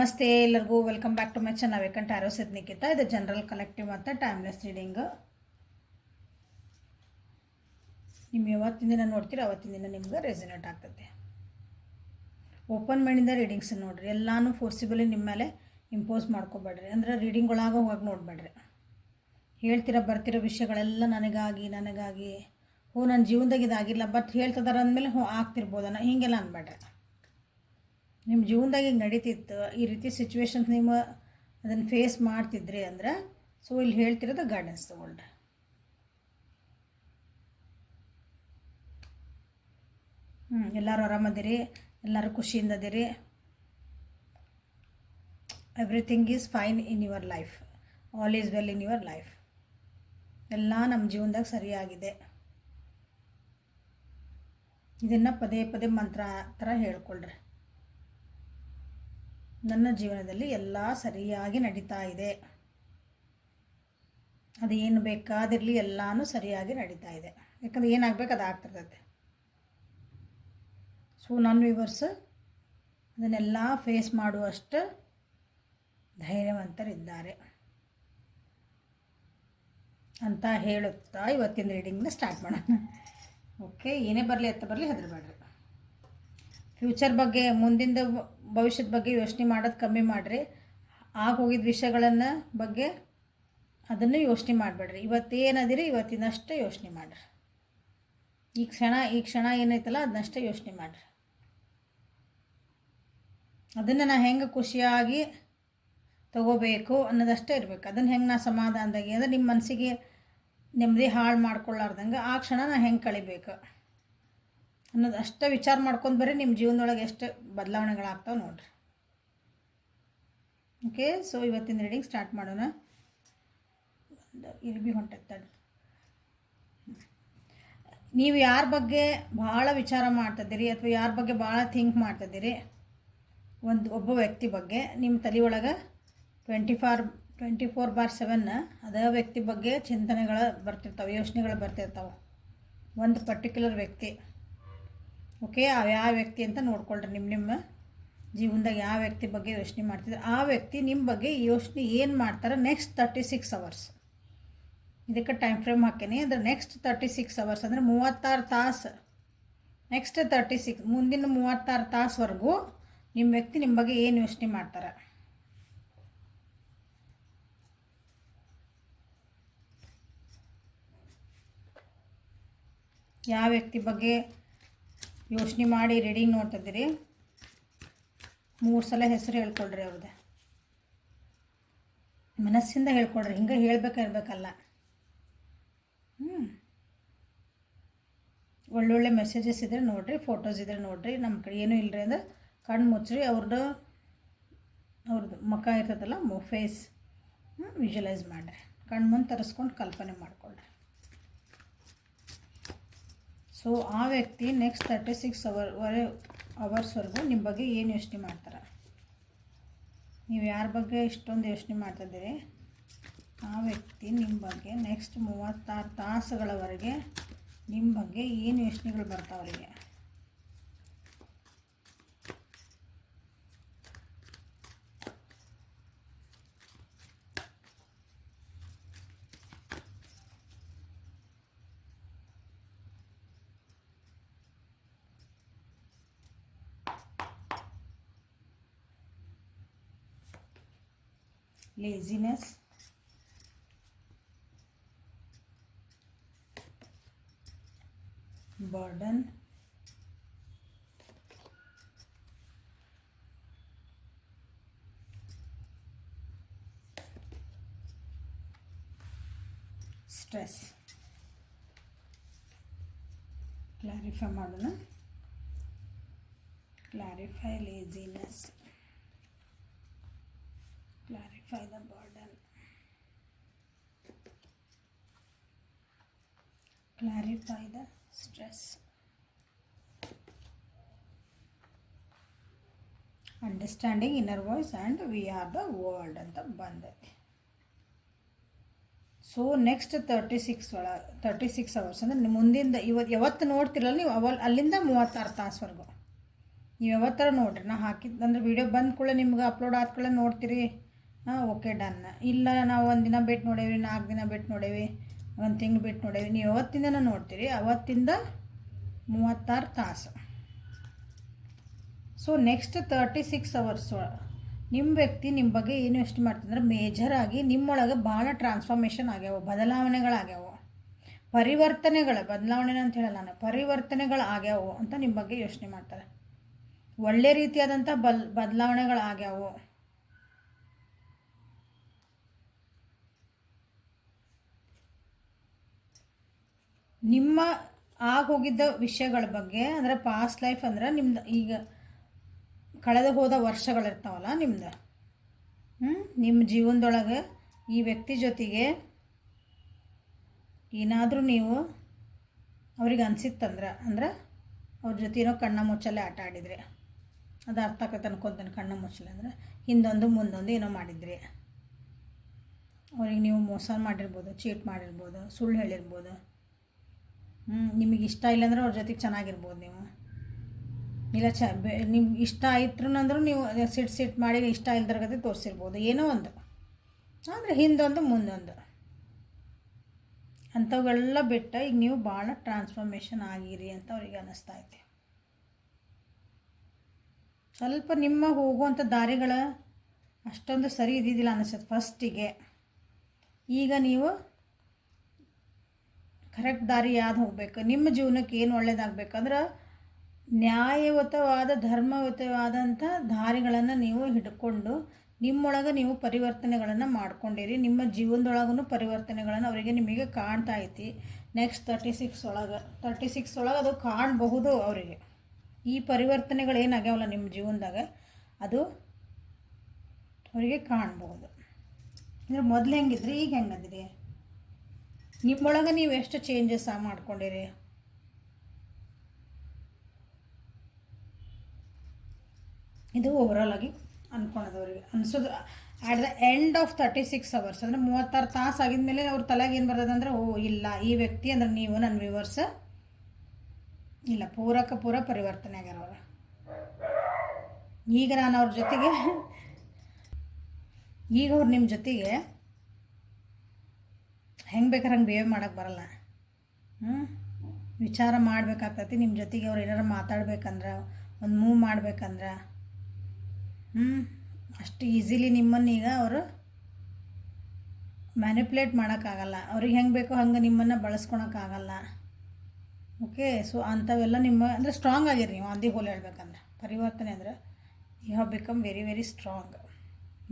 ನಮಸ್ತೆ ಎಲ್ಲರಿಗೂ welcome back to my channel ವೇಕಂಟ್ ಆರೋ ನಿಖಿತಾ. ಇದು ಜನರಲ್ ಕಲೆಕ್ಟಿವ್ ಮತ್ತು ಟೈಮ್ಲೆಸ್ ರೀಡಿಂಗ್. ನಿಮ್ಮ ಯಾವತ್ತಿನ ದಿನ ನೋಡ್ತೀರಿ ಅವತ್ತಿನ ದಿನ ನಿಮ್ಗೆ ರೆಸನೇಟ್ ಆಗ್ತದೆ. ಓಪನ್ ಮೈಂಡಿಂದ ರೀಡಿಂಗ್ಸ್ ನೋಡಿರಿ. ಎಲ್ಲನೂ ಫೋರ್ಸಿಬಲಿ ನಿಮ್ಮ ಮೇಲೆ ಇಂಪೋಸ್ ಮಾಡ್ಕೋಬೇಡ್ರಿ. ಅಂದರೆ ರೀಡಿಂಗ್ ಒಳಗೆ ಹೋಗಿ ನೋಡಬೇಡ್ರಿ. ಬರ್ತಿರೋ ವಿಷಯಗಳೆಲ್ಲ ನನಗಾಗಿ ನನ್ನ ಜೀವನದಾಗ ಇದಾಗಿಲ್ಲ ಬಟ್ ಹೇಳ್ತಿದಾರೆ ಅಂದಮೇಲೆ ಆಗ್ತಿರ್ಬೋದನ್ನ ಹೀಗೆಲ್ಲ ಅನ್ಬೇಡ್ರಿ. ನಿಮ್ಮ ಜೀವನದಾಗ ಈಗ ನಡೀತಿತ್ತು ಈ ರೀತಿ ಸಿಚುವೇಶನ್ಸ್ ನೀವು ಅದನ್ನು ಫೇಸ್ ಮಾಡ್ತಿದ್ರಿ ಅಂದ್ರೆ ಸೊ ಇಲ್ಲಿ ಹೇಳ್ತಿರೋದು ಗೈಡೆನ್ಸ್ ತೊಗೊಳ್ರಿ. ಎಲ್ಲರೂ ಆರಾಮದಿರಿ, ಎಲ್ಲರೂ ಖುಷಿಯಿಂದದಿರಿ. Everything is fine in your life, all is well in your life. ಎಲ್ಲ ನಮ್ಮ ಜೀವನದಾಗ ಸರಿಯಾಗಿದೆ. ಇದನ್ನು ಪದೇ ಪದೇ ಮಂತ್ರ ಥರ ಹೇಳ್ಕೊಳ್ರಿ. ನನ್ನ ಜೀವನದಲ್ಲಿ ಎಲ್ಲ ಸರಿಯಾಗಿ ನಡೀತಾ ಇದೆ, ಅದೇನು ಬೇಕಾದಿರಲಿ ಎಲ್ಲನೂ ಸರಿಯಾಗಿ ನಡೀತಾ ಇದೆ. ಯಾಕಂದ್ರೆ ಏನಾಗಬೇಕು ಅದು ಆಗ್ತಿರ್ತೈತೆ. ಸೊ ನಾನ್ ವ್ಯೂವರ್ಸ್ ಅದನ್ನೆಲ್ಲ ಫೇಸ್ ಮಾಡುವಷ್ಟು ಧೈರ್ಯವಂತರಿದ್ದಾರೆ ಅಂತ ಹೇಳುತ್ತಾ ಇವತ್ತಿನ ರೀಡಿಂಗ್ನ ಸ್ಟಾರ್ಟ್ ಮಾಡೋಣ. ಓಕೆ, ಏನೇ ಬರಲಿ ಹೆದರಬೇಡ್ರಿ. ಫ್ಯೂಚರ್ ಬಗ್ಗೆ, ಮುಂದಿನ ಭವಿಷ್ಯದ ಬಗ್ಗೆ ಯೋಚನೆ ಮಾಡೋದು ಕಮ್ಮಿ ಮಾಡಿರಿ. ಹೋಗಿದ್ದ ವಿಷಯಗಳನ್ನು ಬಗ್ಗೆ ಅದನ್ನು ಯೋಚನೆ ಮಾಡಬೇಡ್ರಿ. ಇವತ್ತೇನದಿರಿ ಇವತ್ತಿನಷ್ಟೇ ಯೋಚನೆ ಮಾಡಿರಿ. ಈ ಕ್ಷಣ ಏನೈತಲ್ಲ ಅದನ್ನಷ್ಟೇ ಯೋಚನೆ ಮಾಡಿರಿ. ಅದನ್ನು ನಾ ಹೆಂಗೆ ಖುಷಿಯಾಗಿ ತಗೋಬೇಕು ಅನ್ನೋದಷ್ಟೇ ಇರಬೇಕು. ಅದನ್ನು ಹೆಂಗೆ ನಾ ಸಮಾಧಾನದಾಗಿ ಅಂದರೆ ನಿಮ್ಮ ಮನಸ್ಸಿಗೆ ನೆಮ್ಮದಿ ಹಾಳು ಮಾಡ್ಕೊಳ್ಳಾರ್ದಂಗೆ ಆ ಕ್ಷಣ ನಾ ಹೆಂಗೆ ಕಳಿಬೇಕು ಅನ್ನೋದು ಅಷ್ಟೇ ವಿಚಾರ ಮಾಡ್ಕೊಂಡು ಬರ್ರಿ. ನಿಮ್ಮ ಜೀವನದೊಳಗೆ ಎಷ್ಟು ಬದಲಾವಣೆಗಳಾಗ್ತಾವೆ ನೋಡ್ರಿ. ಓಕೆ, ಸೊ ಇವತ್ತಿನ ರೀಡಿಂಗ್ ಸ್ಟಾರ್ಟ್ ಮಾಡೋಣ. ಇರ್ಬಿ ಹೊಂಟತ್ತಡಿ. ನೀವು ಯಾರ ಬಗ್ಗೆ ಭಾಳ ವಿಚಾರ ಮಾಡ್ತಿದ್ದೀರಿ ಅಥವಾ ಯಾರ ಬಗ್ಗೆ ಭಾಳ ಥಿಂಕ್ ಮಾಡ್ತಿದ್ದೀರಿ, ಒಬ್ಬ ವ್ಯಕ್ತಿ ಬಗ್ಗೆ ನಿಮ್ಮ ತಲೆಯೊಳಗೆ 24/7 ಅದೇ ವ್ಯಕ್ತಿ ಬಗ್ಗೆ ಚಿಂತನೆಗಳು ಬರ್ತಿರ್ತಾವೆ, ಯೋಚನೆಗಳು ಬರ್ತಿರ್ತಾವೆ. ಒಂದು ಪರ್ಟಿಕ್ಯುಲರ್ ವ್ಯಕ್ತಿ. ಓಕೆ, ಯಾವ ವ್ಯಕ್ತಿ ಅಂತ ನೋಡ್ಕೊಳ್ರಿ. ನಿಮ್ಮ ಜೀವನದಾಗ ಯಾವ ವ್ಯಕ್ತಿ ಬಗ್ಗೆ ಯೋಚನೆ ಮಾಡ್ತಿದ್ರೆ ಆ ವ್ಯಕ್ತಿ ನಿಮ್ಮ ಬಗ್ಗೆ ಯೋಚನೆ ಏನು ಮಾಡ್ತಾರೆ ನೆಕ್ಸ್ಟ್ 36 ಅವರ್ಸ್. ಇದಕ್ಕೆ ಟೈಮ್ ಫ್ರೇಮ್ ಹಾಕೀನಿ. ಅಂದರೆ ನೆಕ್ಸ್ಟ್ 36 ಅವರ್ಸ್ ಅಂದರೆ 36 ತಾಸು. ನೆಕ್ಸ್ಟ್ 36 ಮುಂದಿನ 36 ತಾಸುವರೆಗೂ ನಿಮ್ಮ ವ್ಯಕ್ತಿ ನಿಮ್ಮ ಬಗ್ಗೆ ಏನು ಯೋಚನೆ ಮಾಡ್ತಾರೆ. ಯಾವ ವ್ಯಕ್ತಿ ಬಗ್ಗೆ ಯೋಚನೆ ಮಾಡಿ ರೀಡಿಂಗ್ ನೋಡ್ತಿದ್ದೀರಿ 3 ಸಲ ಹೆಸರು ಹೇಳ್ಕೊಳ್ರಿ. ಅವ್ರದ್ದು ಮನಸ್ಸಿಂದ ಹೇಳ್ಕೊಳ್ರಿ. ಹಿಂಗೆ ಹೇಳ್ಬೇಕಲ್ಲ. ಒಳ್ಳೊಳ್ಳೆ ಮೆಸೇಜಸ್ ಇದ್ದರೆ ನೋಡಿರಿ, ಫೋಟೋಸ್ ಇದ್ದರೆ ನೋಡಿರಿ. ನಮ್ಮ ಕಡೆ ಏನೂ ಇಲ್ಲರಿ ಅಂದ್ರೆ ಕಣ್ಣು ಮುಚ್ಚ್ರಿ. ಅವ್ರದ್ದು ಮುಖ ಇರ್ತದಲ್ಲ, ಫೇಸ್ ವಿಜುವಲೈಸ್ ಮಾಡಿರಿ. ಕಣ್ಣು ಮುಂದೆ ತರಿಸ್ಕೊಂಡು ಕಲ್ಪನೆ ಮಾಡಿಕೊಳ್ರಿ. ಸೊ ಆ ವ್ಯಕ್ತಿ ನೆಕ್ಸ್ಟ್ 36 ಅವರ್ಸ್ವರೆಗೂ ನಿಮ್ಮ ಬಗ್ಗೆ ಏನು ಯೋಚನೆ ಮಾಡ್ತಾರೆ. ನೀವು ಯಾರ ಬಗ್ಗೆ ಇಷ್ಟೊಂದು ಯೋಚನೆ ಮಾಡ್ತಿದ್ದೀರಿ ಆ ವ್ಯಕ್ತಿ ನಿಮ್ಮ ಬಗ್ಗೆ ನೆಕ್ಸ್ಟ್ 36 ತಾಸುಗಳವರೆಗೆ ನಿಮ್ಮ ಬಗ್ಗೆ ಏನು ಯೋಚನೆಗಳು ಬರ್ತಾವೆ ಅವರಿಗೆ. laziness, burden, stress. ಕ್ಲಾರಿಫೈ ಮಾಡೋಣ. Clarify laziness, clarify the burden, clarify the stress, understanding inner voice and we are the world ಅಂತ ಬಂದೈತಿ. ಸೊ ನೆಕ್ಸ್ಟ್ 36 ಅವರ್ಸ್ ಅಂದರೆ ಮುಂದಿಂದ ಯಾವತ್ತು ನೋಡ್ತಿರಲ್ಲ ನೀವು ಅಲ್ಲಿಂದ 36 ತಾಸುವರೆಗೂ ನೀವು ಯಾವತ್ತರ ನೋಡಿರಿ, ನಾ ಹಾಕಿದ್ದಂದ್ರೆ ವೀಡಿಯೋ ಬಂದ ಕೂಡಲೇ ನಿಮ್ಗೆ ಅಪ್ಲೋಡ್ ಆದ ಕೂಡಲೇ ನೋಡ್ತೀರಿ, ಹಾಂ ಓಕೆ ಡನ್. ಇಲ್ಲ ನಾವು ಒಂದು ದಿನ ಬಿಟ್ಟು ನೋಡೇವಿ, 4 ದಿನ ಬಿಟ್ಟು ನೋಡೇವಿ, 1 ತಿಂಗಳು ಬಿಟ್ಟು ನೋಡೇವಿ, ನೀವು ಯಾವತ್ತಿಂದ ನೋಡ್ತೀರಿ ಅವತ್ತಿಂದ 36 ತಾಸು. ಸೊ ನೆಕ್ಸ್ಟ್ 36 ಅವರ್ಸ್ ನಿಮ್ಮ ವ್ಯಕ್ತಿ ನಿಮ್ಮ ಬಗ್ಗೆ ಏನು ಯೋಚನೆ ಮಾಡ್ತಂದ್ರೆ ಮೇಜರಾಗಿ ನಿಮ್ಮೊಳಗೆ ಭಾಳ ಟ್ರಾನ್ಸ್ಫಾರ್ಮೇಷನ್ ಆಗ್ಯಾವ, ಬದಲಾವಣೆಗಳಾಗ್ಯಾವ, ಬದಲಾವಣೆ ಅಂತ ಹೇಳಲ್ಲ ನಾನು, ಪರಿವರ್ತನೆಗಳು ಆಗ್ಯಾವು ಅಂತ ನಿಮ್ಮ ಬಗ್ಗೆ ಯೋಚನೆ ಮಾಡ್ತಾರೆ. ಒಳ್ಳೆ ರೀತಿಯಾದಂಥ ಬದಲಾವಣೆಗಳಾಗ್ಯಾವು. ನಿಮ್ಮ ಆಗೋಗಿದ್ದ ವಿಷಯಗಳ ಬಗ್ಗೆ ಅಂದರೆ ಪಾಸ್ಟ್ ಲೈಫ್ ಅಂದ್ರೆ ನಿಮ್ದು ಈಗ ಕಳೆದು ಹೋದ ವರ್ಷಗಳಿರ್ತಾವಲ್ಲ ನಿಮ್ದು, ನಿಮ್ಮ ಜೀವನದೊಳಗೆ ಈ ವ್ಯಕ್ತಿ ಜೊತೆಗೆ ಏನಾದರೂ ನೀವು ಅವ್ರಿಗೆ ಅನಿಸಿತ್ತಂದ್ರೆ ಅವ್ರ ಜೊತೆ ಏನೋ ಕಣ್ಣ ಮುಚ್ಚಲ್ಲೇ ಆಟ ಆಡಿದ್ರಿ, ಅದು ಅರ್ಥ ಆಕತ್ತೆ ಅನ್ಕೊತಾನೆ. ಕಣ್ಣ ಮುಚ್ಚಲೆ ಅಂದರೆ ಹಿಂದೊಂದು ಮುಂದೊಂದು ಏನೋ ಮಾಡಿದ್ರಿ, ಅವ್ರಿಗೆ ನೀವು ಮೋಸ ಮಾಡಿರ್ಬೋದು, ಚೀಟ್ ಮಾಡಿರ್ಬೋದು, ಸುಳ್ಳು ಹೇಳಿರ್ಬೋದು, ನಿಮಗೆ ಇಷ್ಟ ಇಲ್ಲಾಂದ್ರೆ ಅವ್ರ ಜೊತೆಗೆ ಚೆನ್ನಾಗಿರ್ಬೋದು. ನೀವು ಇಲ್ಲ ನಿಮ್ಗೆ ಇಷ್ಟ ಆಯ್ತು ಅಂದ್ರೂ ನೀವು ಸಿಟ್ ಮಾಡಿ ಇಷ್ಟ ಇಲ್ದರಗತಿ ತೋರಿಸಿರ್ಬೋದು, ಏನೋ ಒಂದು ಅಂದರೆ ಹಿಂದೊಂದು ಮುಂದೊಂದು ಅಂಥವೆಲ್ಲ ಬಿಟ್ಟು ಈಗ ನೀವು ಭಾಳ ಟ್ರಾನ್ಸ್ಫಾರ್ಮೇಷನ್ ಆಗಿರಿ ಅಂತ ಅವ್ರಿಗೆ ಅನ್ನಿಸ್ತಾ ಐತೆ. ಸ್ವಲ್ಪ ನಿಮ್ಮ ಹೋಗುವಂಥ ದಾರಿಗಳ ಅಷ್ಟೊಂದು ಸರಿ ಇದ್ದಿದ್ದಿಲ್ಲ ಅನ್ನಿಸುತ್ತೆ ಫಸ್ಟಿಗೆ. ಈಗ ನೀವು ಕರೆಕ್ಟ್ ದಾರಿ ಯಾವ್ದು ಹೋಗ್ಬೇಕು, ನಿಮ್ಮ ಜೀವನಕ್ಕೆ ಏನು ಒಳ್ಳೇದಾಗಬೇಕಂದ್ರೆ ನ್ಯಾಯಯುತವಾದ ಧರ್ಮಯುತವಾದಂಥ ದಾರಿಗಳನ್ನು ನೀವು ಹಿಡ್ಕೊಂಡು ನಿಮ್ಮೊಳಗೆ ನೀವು ಪರಿವರ್ತನೆಗಳನ್ನು ಮಾಡ್ಕೊಂಡಿರಿ. ನಿಮ್ಮ ಜೀವನದೊಳಗೂ ಪರಿವರ್ತನೆಗಳನ್ನು ಅವರಿಗೆ ನಿಮಗೆ ಕಾಣ್ತಾ ಐತಿ. ನೆಕ್ಸ್ಟ್ 36 ಒಳಗೆ ಅದು ಕಾಣಬಹುದು ಅವರಿಗೆ. ಈ ಪರಿವರ್ತನೆಗಳು ಏನಾಗ್ಯಾವಲ್ಲ ನಿಮ್ಮ ಜೀವನದಾಗ ಅದು ಅವರಿಗೆ ಕಾಣಬಹುದು. ಅಂದರೆ ಮೊದಲು ಹೆಂಗಿದ್ರಿ ಈಗ ಹೆಂಗದ್ರಿ, ನಿಮ್ಮೊಳಗೆ ನೀವು ಎಷ್ಟು ಚೇಂಜಸ್ ಮಾಡ್ಕೊಂಡಿರಿ. ಇದು ಓವರಾಲ್ ಆಗಿ ಅಂದ್ಕೊಳೋದವ್ರಿಗೆ ಅನಿಸೋದು. At the end of 36 hours ಅಂದರೆ 36 ತಾಸು ಆಗಿದ್ಮೇಲೆ ಅವ್ರ ತಲೆಗೆ ಏನು ಬರ್ತದಂದ್ರೆ, ಓ ಇಲ್ಲ ಈ ವ್ಯಕ್ತಿ ಅಂದ್ರೆ ನೀವು ನನ್ನ ವ್ಯೂವರ್ಸ್ ಇಲ್ಲ ಪೂರ ಪರಿವರ್ತನೆ ಆಗ್ಯಾರ ಅವರು. ಈಗ ನಾನು ಅವ್ರ ಜೊತೆಗೆ ಈಗ ಅವ್ರು ನಿಮ್ಮ ಜೊತೆಗೆ ಹೆಂಗೆ ಬೇಕಾದ್ರೆ ಹಂಗೆ ಬಿಹೇವ್ ಮಾಡೋಕ್ಕೆ ಬರಲ್ಲ. ವಿಚಾರ ಮಾಡಬೇಕಾಗ್ತೈತಿ ನಿಮ್ಮ ಜೊತೆಗೆ. ಅವ್ರು ಏನಾರು ಮಾತಾಡ್ಬೇಕಂದ್ರೆ, ಒಂದು ಮೂವ್ ಮಾಡ್ಬೇಕಂದ್ರೆ ಅಷ್ಟು ಈಸಿಲಿ ನಿಮ್ಮನ್ನೀಗ ಅವರು ಮ್ಯಾನಿಪ್ಯುಲೇಟ್ ಮಾಡೋಕ್ಕಾಗಲ್ಲ. ಅವ್ರಿಗೆ ಹೆಂಗೆ ಬೇಕೋ ಹಂಗೆ ನಿಮ್ಮನ್ನು ಬಳಸ್ಕೊಳಕ್ಕಾಗಲ್ಲ. ಓಕೆ, ಸೊ ಅಂಥವೆಲ್ಲ ನಿಮ್ಮ ಅಂದರೆ ಸ್ಟ್ರಾಂಗ್ ಆಗಿರಿ ನೀವು. ಅಂದಿ ಹೋಲ್ ಹೇಳ್ಬೇಕಂದ್ರೆ ಪರಿವರ್ತನೆ ಅಂದರೆ you have become very very strong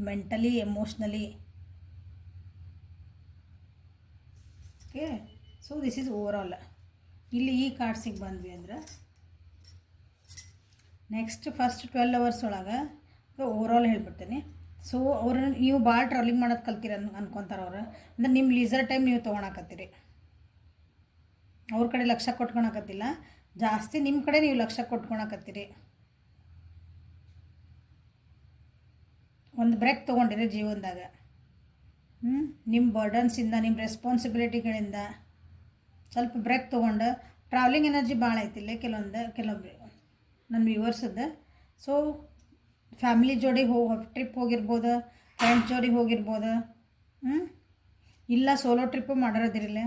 mentally, emotionally. Okay, so this is overall. ಇಲ್ಲಿ ಈ ಕಾರ್ಡ್ಸಿಗೆ ಬಂದ್ವಿ ಅಂದ್ರೆ ನೆಕ್ಸ್ಟ್ ಫಸ್ಟ್ 12 ಅವರ್ಸ್ ಒಳಗೆ ಓವರಾಲ್ ಹೇಳ್ಬಿಡ್ತೇನೆ. ಸೊ ಅವ್ರನ್ನ ನೀವು ಭಾಳ ಟ್ರಾವೆಲಿಂಗ್ ಮಾಡೋದು ಕಲ್ತೀರ ಅನ್ಕೊತಾರೆ ಅವ್ರು. ಅಂದರೆ ನಿಮ್ಮ ಲೀಸರ್ ಟೈಮ್ ನೀವು ತೊಗೊಳಕತ್ತೀರಿ, ಅವ್ರ ಕಡೆ ಲಕ್ಷ ಕೊಟ್ಕೊಳಕತ್ತಿಲ್ಲ, ಜಾಸ್ತಿ ನಿಮ್ಮ ಕಡೆ ನೀವು ಲಕ್ಷ ಕೊಟ್ಕೊಳಕತ್ತೀರಿ. ಒಂದು ಬ್ರೇಕ್ ತೊಗೊಂಡಿರಿ ಜೀವನದಾಗ. ನಿಮ್ಮ ಬರ್ಡನ್ಸಿಂದ, ನಿಮ್ಮ ರೆಸ್ಪಾನ್ಸಿಬಿಲಿಟಿಗಳಿಂದ ಸ್ವಲ್ಪ ಬ್ರೇಕ್ ತೊಗೊಂಡು ಟ್ರಾವೆಲಿಂಗ್ ಎನರ್ಜಿ ಭಾಳ ಐತಿಲ್ಲ ಕೆಲವೊಬ್ರು ನನ್ನ ವ್ಯೂವರ್ಸದ್ದು. ಸೊ ಫ್ಯಾಮಿಲಿ ಜೋಡಿ ಟ್ರಿಪ್ ಹೋಗಿರ್ಬೋದು, ಫ್ರೆಂಡ್ಸ್ ಜೋಡಿ ಹೋಗಿರ್ಬೋದು, ಇಲ್ಲ ಸೋಲೋ ಟ್ರಿಪ್ಪು ಮಾಡಿರೋದಿರಲಿ.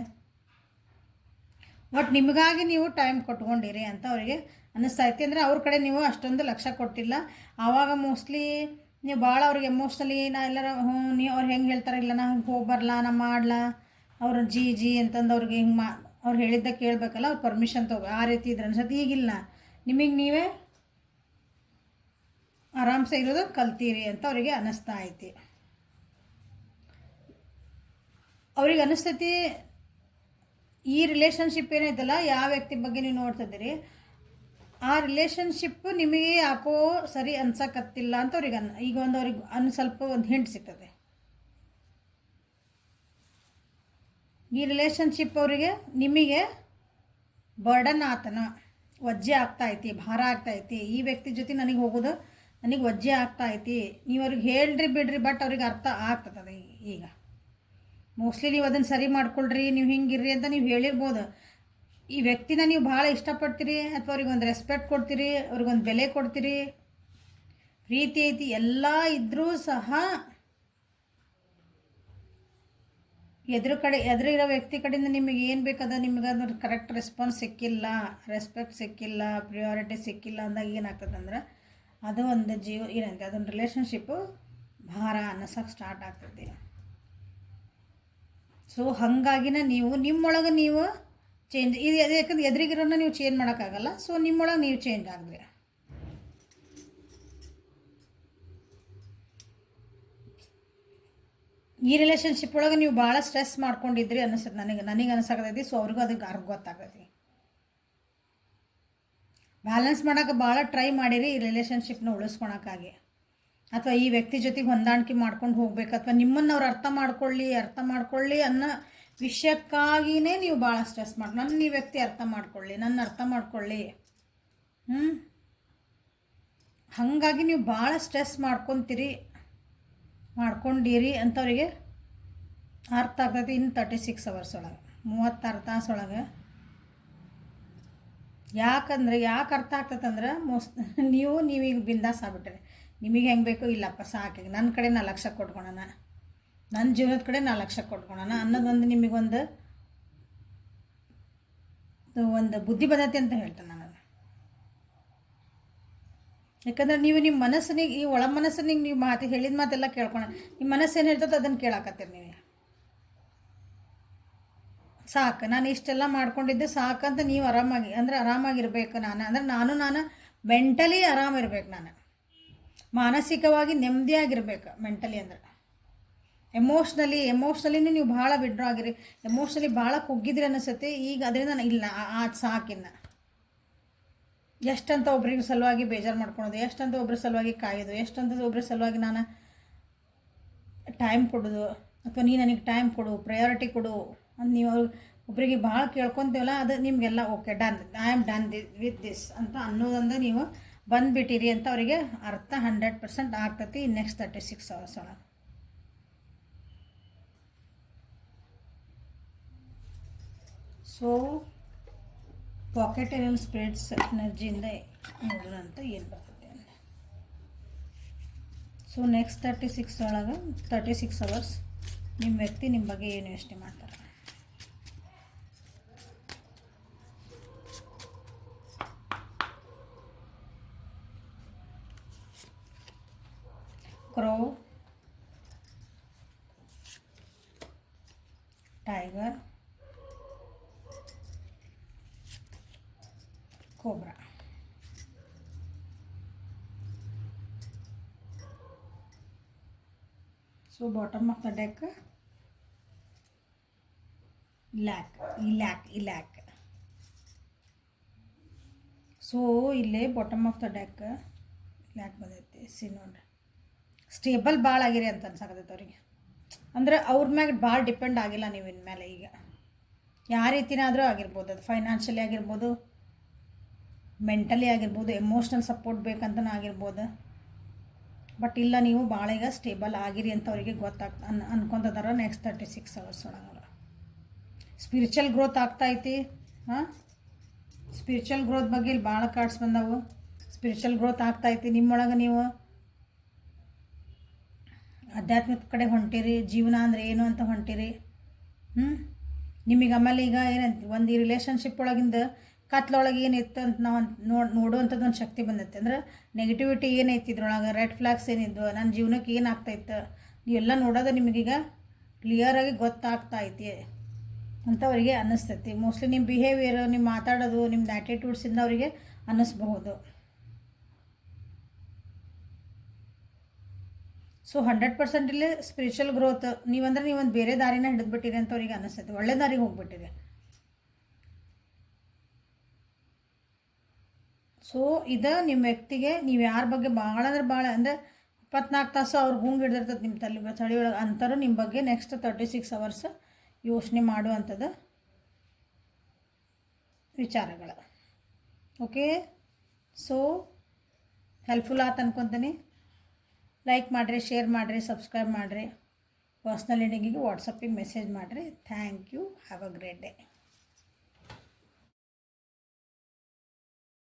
ಬಟ್ ನಿಮಗಾಗಿ ನೀವು ಟೈಮ್ ಕೊಟ್ಕೊಂಡಿರಿ ಅಂತ ಅವರಿಗೆ ಅನ್ನಿಸ್ತೈತಿ. ಅಂದರೆ ಅವ್ರ ಕಡೆ ನೀವು ಅಷ್ಟೊಂದು ಲಕ್ಷ ಕೊಟ್ಟಿಲ್ಲ. ಆವಾಗ ಮೋಸ್ಟ್ಲಿ ನೀವು ಭಾಳ ಅವ್ರಿಗೆ ಎಮೋಷ್ನಲಿ ನಾ ಎಲ್ಲರ ನೀವು ಅವ್ರು ಹೆಂಗೆ ಹೇಳ್ತಾರೆ, ಇಲ್ಲ ನಾ ಹಂಗೆ ಹೋಗಿ ಬರಲ್ಲ, ನಾ ಮಾಡಲ್ಲ, ಅವ್ರ ಜಿ ಅಂತಂದು ಅವ್ರಿಗೆ ಹಿಂಗೆ ಅವ್ರು ಹೇಳಿದ್ದ ಕೇಳಬೇಕಲ್ಲ, ಅವ್ರು ಪರ್ಮಿಷನ್ ಆ ರೀತಿ ಇದ್ರೆ ಅನ್ಸತ್ತೆ. ಈಗಿಲ್ಲ, ನಿಮಗೆ ನೀವೇ ಆರಾಮ್ಸೆ ಇರೋದು ಕಲ್ತೀರಿ ಅಂತ ಅವರಿಗೆ ಅನ್ನಿಸ್ತಾ ಐತಿ. ಅವ್ರಿಗೆ ಅನ್ನಿಸ್ತೈತಿ ಈ ರಿಲೇಷನ್ಶಿಪ್ ಏನೈತಲ್ಲ, ಯಾವ ವ್ಯಕ್ತಿ ಬಗ್ಗೆ ನೀವು ನೋಡ್ತಿದ್ದೀರಿ ಆ ರಿಲೇಷನ್ಶಿಪ್ ನಿಮಗೆ ಯಾಕೋ ಸರಿ ಅನ್ಸಕತ್ತಿಲ್ಲ ಅಂತ ಅವ್ರಿಗೆ ಈಗ ಅವ್ರಿಗೆ ಸ್ವಲ್ಪ ಒಂದು ಹಿಂಟ್ ಸಿಗ್ತದೆ. ಈ ರಿಲೇಷನ್ಶಿಪ್ ಅವರಿಗೆ ನಿಮಗೆ ಬರ್ಡನ್ ಆತನ, ವಜ್ಜೆ ಆಗ್ತಾಯಿತಿ, ಭಾರ ಆಗ್ತಾಯಿತಿ. ಈ ವ್ಯಕ್ತಿ ಜೊತೆ ನನಗೆ ಹೋಗೋದು ನನಗೆ ವಜ್ಜೆ ಆಗ್ತಾಯಿತಿ. ನೀವು ಅವ್ರಿಗೆ ಹೇಳ್ರಿ ಬಿಡ್ರಿ, ಬಟ್ ಅವ್ರಿಗೆ ಅರ್ಥ ಆಗ್ತದೆ. ಈಗ ಮೋಸ್ಟ್ಲಿ ನೀವು ಅದನ್ನು ಸರಿ ಮಾಡ್ಕೊಳ್ರಿ, ನೀವು ಹಿಂಗಿರ್ರಿ ಅಂತ ನೀವು ಹೇಳಿರ್ಬೋದು. ಈ ವ್ಯಕ್ತಿನ ನೀವು ಭಾಳ ಇಷ್ಟಪಡ್ತೀರಿ ಅಥವಾ ಅವ್ರಿಗೊಂದು ರೆಸ್ಪೆಕ್ಟ್ ಕೊಡ್ತೀರಿ, ಅವ್ರಿಗೊಂದು ಬೆಲೆ ಕೊಡ್ತೀರಿ, ಪ್ರೀತಿ ಐತಿ ಎಲ್ಲ ಇದ್ದರೂ ಸಹ ಎದುರಿರೋ ವ್ಯಕ್ತಿ ಕಡೆಯಿಂದ ನಿಮಗೆ ಏನು ಬೇಕದ ನಿಮಗೆ ಅದ್ರ ಕರೆಕ್ಟ್ ರೆಸ್ಪಾನ್ಸ್ ಸಿಕ್ಕಿಲ್ಲ, ರೆಸ್ಪೆಕ್ಟ್ ಸಿಕ್ಕಿಲ್ಲ, ಪ್ರಿಯಾರಿಟಿ ಸಿಕ್ಕಿಲ್ಲ ಅಂದಾಗ ಏನಾಗ್ತದಂದ್ರೆ ಅದು ಒಂದು ಏನಂತೆ ಅದೊಂದು ರಿಲೇಷನ್ಶಿಪ್ಪು ಭಾರ ಅನ್ನಿಸೋಕೆ ಸ್ಟಾರ್ಟ್ ಆಗ್ತದೆ. ಸೊ ಹಾಗಾಗಿನ ನೀವು ನಿಮ್ಮೊಳಗೆ ನೀವು ಚೇಂಜ್ ಇದು ಯಾಕಂದ್ರೆ ಎದುರಿಗಿರೋನ್ನ ನೀವು ಚೇಂಜ್ ಮಾಡೋಕ್ಕಾಗಲ್ಲ. ಸೊ ನಿಮ್ಮೊಳಗೆ ನೀವು ಚೇಂಜ್ ಆಗಿದ್ರಿ. ಈ ರಿಲೇಷನ್ಶಿಪ್ ಒಳಗೆ ನೀವು ಭಾಳ ಸ್ಟ್ರೆಸ್ ಮಾಡ್ಕೊಂಡಿದ್ರಿ ಅನ್ನಿಸುತ್ತೆ ನನಗೆ ಅನಿಸಕತೈತಿ. ಸೊ ಅವ್ರಿಗೂ ಅದಕ್ಕೆ ಗೊತ್ತಾಗೈತಿ. ಬ್ಯಾಲೆನ್ಸ್ ಮಾಡೋಕೆ ಭಾಳ ಟ್ರೈ ಮಾಡಿರಿ ಈ ರಿಲೇಷನ್ಶಿಪ್ನ ಉಳಿಸ್ಕೊಳಕ್ಕಾಗಿ, ಅಥವಾ ಈ ವ್ಯಕ್ತಿ ಜೊತೆಗೆ ಹೊಂದಾಣಿಕೆ ಮಾಡ್ಕೊಂಡು ಹೋಗ್ಬೇಕು, ಅಥವಾ ನಿಮ್ಮನ್ನು ಅವ್ರು ಅರ್ಥ ಮಾಡ್ಕೊಳ್ಳಿ ಅನ್ನೋ ವಿಷಯಕ್ಕಾಗಿಯೇ ನೀವು ಭಾಳ ಸ್ಟ್ರೆಸ್ ನನ್ನ ಈ ವ್ಯಕ್ತಿ ನನ್ನ ಅರ್ಥ ಮಾಡ್ಕೊಳ್ಳಿ ಹಾಗಾಗಿ ನೀವು ಭಾಳ ಸ್ಟ್ರೆಸ್ ಮಾಡ್ಕೊಂಡಿರಿ ಅಂತವರಿಗೆ ಅರ್ಥ ಆಗ್ತೈತಿ. ಇನ್ನು 36 ಅವರ್ಸ್ ಒಳಗೆ 36 ತಾಸೊಳಗೆ. ಯಾಕೆ ಅರ್ಥ ಆಗ್ತೈತಂದ್ರೆ ನೀವೀಗ ಬಿಂದಾಸ್ ಆಗ್ಬಿಟ್ರಿ. ನಿಮಗೆ ಹೆಂಗೆ ಬೇಕೋ ಇಲ್ಲಪ್ಪ ಸಾಕಾಗಿ ನನ್ನ ಕಡೆ 4 ಲಕ್ಷ ಕೊಟ್ಕೊಳೋಣ, ನನ್ನ ಜೀವನದ ಕಡೆ 4 ಲಕ್ಷ ಕೊಟ್ಕೊಳೋಣ ಅನ್ನೋದೊಂದು ನಿಮಗೊಂದು ಬುದ್ಧಿ ಬಂದೈತಿ ಅಂತ ಹೇಳ್ತೇನೆ ನಾನು. ಯಾಕಂದ್ರೆ ನೀವು ನಿಮ್ಮ ಮನಸ್ಸಿನಿಗೆ ಈ ಒಳ ಮನಸ್ಸಿನಿಗೆ ನೀವು ಹೇಳಿದ ಮಾತೆಲ್ಲ ಕೇಳ್ಕೊಳ, ನಿಮ್ಮ ಮನಸ್ಸು ಏನು ಹೇಳ್ತದೆ ಅದನ್ನು ಕೇಳಾಕತ್ತೀರಿ ನೀವು. ಸಾಕು ನಾನು ಇಷ್ಟೆಲ್ಲ ಮಾಡ್ಕೊಂಡಿದ್ದೆ ಸಾಕಂತ ನೀವು ಆರಾಮಾಗಿರ್ಬೇಕು. ನಾನು ಮೆಂಟಲಿ ಆರಾಮಿರ್ಬೇಕು, ನಾನು ಮಾನಸಿಕವಾಗಿ ನೆಮ್ಮದಿಯಾಗಿರ್ಬೇಕು. ಮೆಂಟಲಿ ಅಂದ್ರೆ ಎಮೋಷ್ನಲಿನೂ ನೀವು ಭಾಳ ವಿಡ್ರಾ ಆಗಿರಿ, ಎಮೋಷ್ನಲಿ ಭಾಳ ಕುಗ್ಗಿದ್ರಿ ಅನಿಸುತ್ತೆ ಈಗ. ಅದರಿಂದ ಇಲ್ಲ ಸಾಕಿನ್ನ ಎಷ್ಟಂತ ಒಬ್ರಿಗೆ ಸಲುವಾಗಿ ಬೇಜಾರು ಮಾಡ್ಕೊಳೋದು, ಎಷ್ಟಂತ ಒಬ್ಬರ ಸಲುವಾಗಿ ಕಾಯೋದು, ಎಷ್ಟಂತ ಒಬ್ಬರ ಸಲುವಾಗಿ ನಾನು ಟೈಮ್ ಕೊಡೋದು, ಅಥವಾ ನೀ ನನಗೆ ಟೈಮ್ ಕೊಡು, ಪ್ರಯಾರಿಟಿ ಕೊಡು ಅಂತ ನೀವು ಒಬ್ಬರಿಗೆ ಭಾಳ ಕೇಳ್ಕೊತೀವಲ್ಲ, ಅದು ನಿಮಗೆಲ್ಲ okay done, I am done with this ಅಂತ ಅನ್ನೋದಂದ್ರೆ ನೀವು ಬಂದುಬಿಟ್ಟಿರಿ ಅಂತ ಅವರಿಗೆ ಅರ್ಥ 100% ಆಗ್ತೈತಿ ನೆಕ್ಸ್ಟ್ 36 ಅವರ್ಸ್ ಒಳಗೆ. ಸೊ ಪಾಕೆಟ್ ಏನೇನು ಸ್ಪ್ರೆಡ್ಸ್ ಎನರ್ಜಿಯಿಂದ ನೋಡೋಣ ಅಂತ ಏನು ಬರ್ತದೆ ಅಂತ. ಸೊ ನೆಕ್ಸ್ಟ್ 36 ಅವರ್ಸ್ ನಿಮ್ಮ ವ್ಯಕ್ತಿ ನಿಮ್ಮ ಬಗ್ಗೆ ಏನು ಯೋಚನೆ ಮಾಡ್ತಾರೆ. Crow, tiger, cobra. So bottom of the deck lack. So ಇಲ್ಲೇ bottom of the deck lack ಬಂದೈತಿ. ಸಿ ನೋಡ್ರಿ, ಸ್ಟೇಬಲ್ ಭಾಳ ಆಗಿರಿ ಅಂತ ಅನ್ಸಾಕತ್ತೈತೆ ಅವ್ರಿಗೆ. ಅಂದ್ರೆ ಅವ್ರ ಮ್ಯಾಗ ಭಾಳ ಡಿಪೆಂಡ್ ಆಗಿಲ್ಲ ನೀವು ಇನ್ಮೇಲೆ. ಈಗ ಯಾವ ರೀತಿನಾದರೂ ಆಗಿರ್ಬೋದು, ಅದು ಫೈನಾನ್ಷಿಯಲಿ ಆಗಿರ್ಬೋದು, ಮೆಂಟಲಿ ಆಗಿರ್ಬೋದು, ಎಮೋಷ್ನಲ್ ಸಪೋರ್ಟ್ ಬೇಕಂತನೂ ಆಗಿರ್ಬೋದು. ಬಟ್ ಇಲ್ಲ, ನೀವು ಭಾಳ ಈಗ ಸ್ಟೇಬಲ್ ಆಗಿರಿ ಅಂತ ಅವರಿಗೆ ಅನ್ಕೊತಿದಾರ ನೆಕ್ಸ್ಟ್ 36 ಅವರ್ಸ್ ಒಳಗೆ. ಸ್ಪಿರಿಚುವಲ್ ಗ್ರೋತ್ ಆಗ್ತಾಯಿತಿ. ಸ್ಪಿರಿಚುವಲ್ ಗ್ರೋತ್ ಬಗ್ಗೆ ಇಲ್ಲಿ ಭಾಳ ಕಾರ್ಡ್ಸ್ ಬಂದವು. ಸ್ಪಿರಿಚುವಲ್ ಗ್ರೋತ್ ಆಗ್ತಾಯಿತಿ. ನಿಮ್ಮೊಳಗೆ ನೀವು ಆಧ್ಯಾತ್ಮಿಕ ಕಡೆ ಹೊಂಟಿರಿ, ಜೀವನ ಅಂದರೆ ಏನು ಅಂತ ಹೊಂಟಿರಿ. ನಿಮಗೆ ಆಮೇಲೆ ಈಗ ಏನಂತ ಒಂದು ಈ ರಿಲೇಷನ್ಶಿಪ್ ಒಳಗಿಂದ ಕತ್ಲೊಳಗೆ ಏನಿತ್ತು ಅಂತ ನಾವು ನೋಡುವಂಥದ್ದು ಒಂದು ಶಕ್ತಿ ಬಂದೈತೆ. ಅಂದ್ರೆ ನೆಗೆಟಿವಿಟಿ ಏನೈತಿ ಇದ್ರೊಳಗೆ, ರೆಡ್ ಫ್ಲಾಗ್ಸ್ ಏನಿದ್ವು, ನನ್ನ ಜೀವನಕ್ಕೆ ಏನಾಗ್ತಾಯಿತ್ತು ನೀವೆಲ್ಲ ನೋಡೋದು ನಿಮಗೀಗ ಕ್ಲಿಯರಾಗಿ ಗೊತ್ತಾಗ್ತಾಯಿತಿ ಅಂತ ಅವರಿಗೆ ಅನ್ನಿಸ್ತೈತಿ. ಮೋಸ್ಟ್ಲಿ ನಿಮ್ಮ ಬಿಹೇವಿಯರ್, ನಿಮ್ಮ ಮಾತಾಡೋದು, ನಿಮ್ಮದು ಆ್ಯಟಿಟ್ಯೂಡ್ಸಿಂದ ಅವರಿಗೆ ಅನ್ನಿಸ್ಬಹುದು. ಸೊ 100% ಇಲ್ಲಿ ಸ್ಪಿರಿಚುವಲ್ ಗ್ರೋತ್ ನೀವೊಂದು ಬೇರೆ ದಾರಿನ ಹಿಡಿದ್ಬಿಟ್ಟಿರಿ ಅಂತ ಅವ್ರಿಗೆ ಅನ್ನಿಸ್ತೈತಿ. ಒಳ್ಳೆ ದಾರಿಗೆ ಹೋಗ್ಬಿಟ್ಟಿದೆ. ಸೊ ಇದು ನಿಮ್ಮ ವ್ಯಕ್ತಿಗೆ ನೀವು ಯಾರ ಬಗ್ಗೆ ಭಾಳ ಅಂದರೆ 24 ತಾಸು ಅವ್ರಿಗೆ ಹೂಂಗೆ ಹಿಡ್ದಿರ್ತದೆ ನಿಮ್ಮ ತಲೆ ಒಳಗೆ ಅಂತಾರು ನಿಮ್ಮ ಬಗ್ಗೆ ನೆಕ್ಸ್ಟ್ 36 ಅವರ್ಸ್ ಯೋಚನೆ ಮಾಡುವಂಥದ್ದು ವಿಚಾರಗಳು. ಓಕೆ, ಸೊ ಹೆಲ್ಪ್ಫುಲ್ ಆಯ್ತು ಅನ್ಕೊತೀನಿ. ಲೈಕ್ ಮಾಡಿರಿ, ಶೇರ್ ಮಾಡಿರಿ, ಸಬ್ಸ್ಕ್ರೈಬ್ ಮಾಡಿರಿ. ಪರ್ಸ್ನಲ್ ರೀಡಿಂಗಿಗೆ ವಾಟ್ಸಪ್ಪಿಗೆ ಮೆಸೇಜ್ ಮಾಡಿರಿ. Thank you. Have a great day.